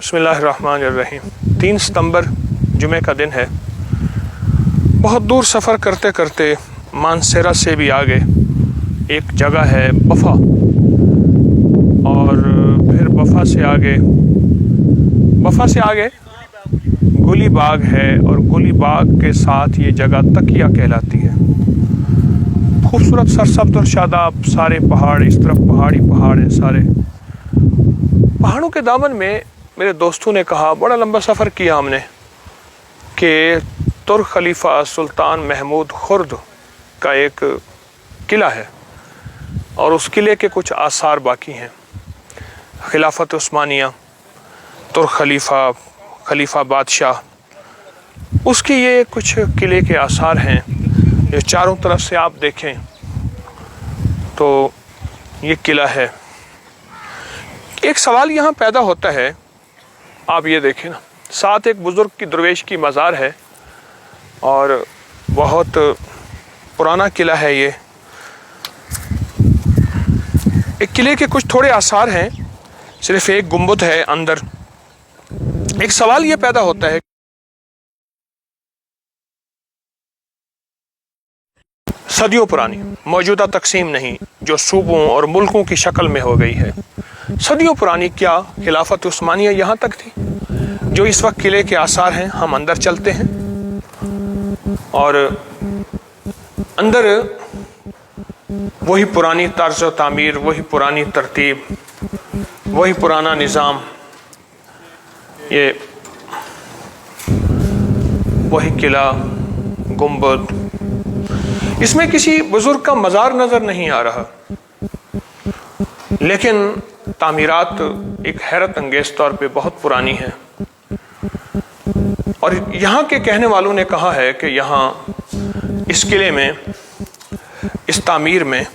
बिस्मिल्लाहिर्रहमानिर्रहीम। 3 सितंबर जुमे का दिन है। बहुत दूर सफ़र करते करते मानसेरा से भी आगे एक जगह है बफ़ा, और फिर बफ़ा से आगे गुली बाग है, और गुली बाग के साथ ये जगह तकिया कहलाती है। खूबसूरत सरसब्ज़ और शादाब सारे पहाड़, इस तरफ पहाड़ी पहाड़ हैं सारे। पहाड़ों के दामन में मेरे दोस्तों ने कहा, बड़ा लंबा सफ़र किया हमने, कि तुर्क खलीफा सुल्तान महमूद खुर्द का एक किला है और उस किले के कुछ आसार बाकी हैं। खिलाफत उस्मानिया, तुर्क खलीफा बादशाह, उसके ये कुछ किले के आसार हैं जो चारों तरफ से आप देखें तो ये किला है। एक सवाल यहाँ पैदा होता है, आप ये देखें ना, साथ एक बुज़ुर्ग की दरवेश की मज़ार है और बहुत पुराना किला है ये। एक किले के कुछ थोड़े आसार हैं, सिर्फ एक गुंबद है अंदर। एक सवाल ये पैदा होता है, सदियों पुरानी, मौजूदा तकसीम नहीं, जो सूबों और मुल्कों की शक्ल में हो गई है, सदियों पुरानी क्या खिलाफत उस्मानिया यहाँ तक थी? जो इस वक्त किले के आसार हैं, हम अंदर चलते हैं और अंदर वही पुरानी तर्ज व तामीर, वही पुरानी तरतीब, वही पुराना निज़ाम, ये वही किला, गुंबद। इसमें किसी बुजुर्ग का मज़ार नज़र नहीं आ रहा, लेकिन तामीरात एक हैरत अंगेज तौर पे बहुत पुरानी है। और यहाँ के कहने वालों ने कहा है कि यहाँ इस किले में, इस तामीर में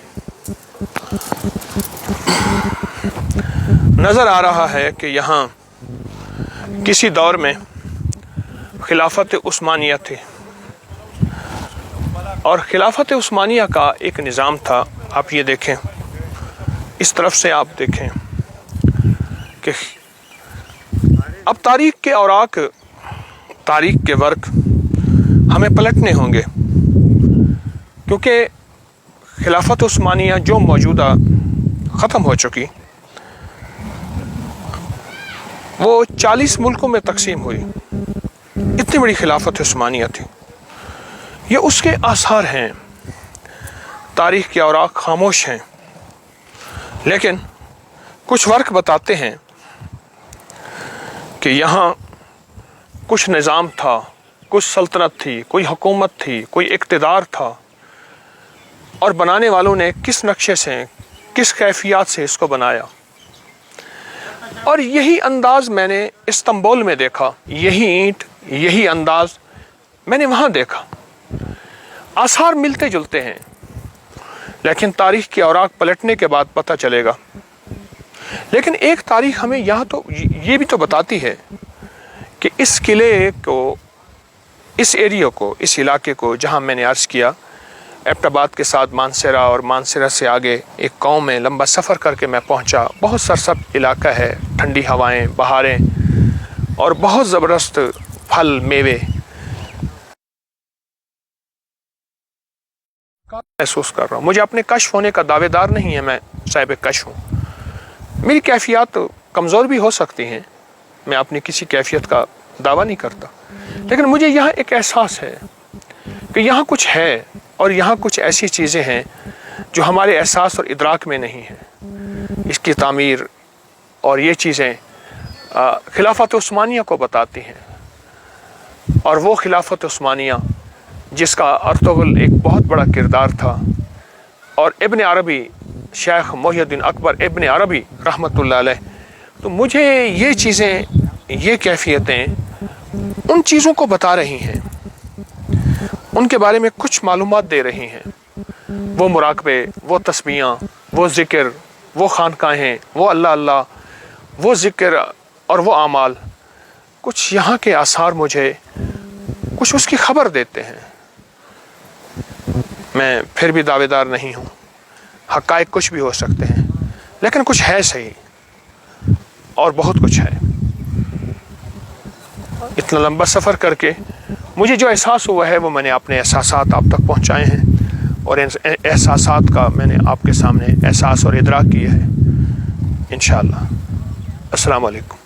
नज़र आ रहा है कि यहाँ किसी दौर में खिलाफत उस्मानिया थी, और खिलाफत उस्मानिया का एक निज़ाम था। आप ये देखें, इस तरफ से आप देखें कि अब तारीख के औराक, तारीख के वर्क हमें पलटने होंगे, क्योंकि खिलाफत उस्मानिया जो मौजूदा ख़त्म हो चुकी, वो 40 मुल्कों में तकसीम हुई। इतनी बड़ी खिलाफत उस्मानिया थी। ये उसके आसार हैं। तारीख के औराक खामोश हैं, लेकिन कुछ वर्क बताते हैं कि यहाँ कुछ निज़ाम था, कुछ सल्तनत थी, कोई हुकूमत थी, कोई इक़्तिदार था, और बनाने वालों ने किस नक्शे से, किस कैफियत से इसको बनाया। और यही अंदाज़ मैंने इस्तांबुल में देखा, यही ईंट, यही अंदाज़ मैंने वहाँ देखा। आसार मिलते जुलते हैं, लेकिन तारीख़ के औराक पलटने के बाद पता चलेगा। लेकिन एक तारीख़ हमें यहाँ तो ये भी तो बताती है कि इस किले को, इस एरिया को, इस इलाके को, जहाँ मैंने अर्ज़ किया एबटाबाद के साथ मानसेरा, और मानसेरा से आगे एक गांव में लंबा सफ़र करके मैं पहुँचा। बहुत सरसब्ज़ इलाका है, ठंडी हवाएं, बहारें और बहुत ज़बरदस्त फल मेवे महसूस कर रहा हूँ। मुझे अपने कश्फ होने का दावेदार नहीं है, मैं साहिब कश्फ हूँ। मेरी कैफियत कमज़ोर भी हो सकती हैं, मैं अपनी किसी कैफियत का दावा नहीं करता, लेकिन मुझे यहाँ एक एहसास है कि यहाँ कुछ है, और यहाँ कुछ ऐसी चीज़ें हैं जो हमारे एहसास और इदराक में नहीं हैं। इसकी तामीर और ये चीज़ें खिलाफत उस्मानिया को बताती हैं, और वो खिलाफत उस्मानिया जिसका अर्तुगरुल एक बहुत बड़ा किरदार था। और इब्न अरबी, शेख मोहिउद्दीन अकबर इब्न अरबी रहमतुल्लाह अलैह, तो मुझे ये चीज़ें, ये कैफियतें उन चीज़ों को बता रही हैं, उनके बारे में कुछ मालूमात दे रही हैं। वो मुराकबे, वो तस्बीहां, वो ज़िक्र, वो खानकाहें, वो अल्लाह अल्लाह, वो ज़िक्र और वो आमाल, कुछ यहाँ के आसार मुझे कुछ उसकी खबर देते हैं। मैं फिर भी दावेदार नहीं हूँ, हक़ाइक़ कुछ भी हो सकते हैं, लेकिन कुछ है सही, और बहुत कुछ है। اتنا لمبا سفر کر کے مجھے جو احساس ہوا ہے وہ میں نے اپنے احساسات آپ تک پہنچائے ہیں، اور ان احساسات کا میں نے آپ کے سامنے احساس اور ادراک کیا ہے انشاءاللہ۔ السلام علیکم۔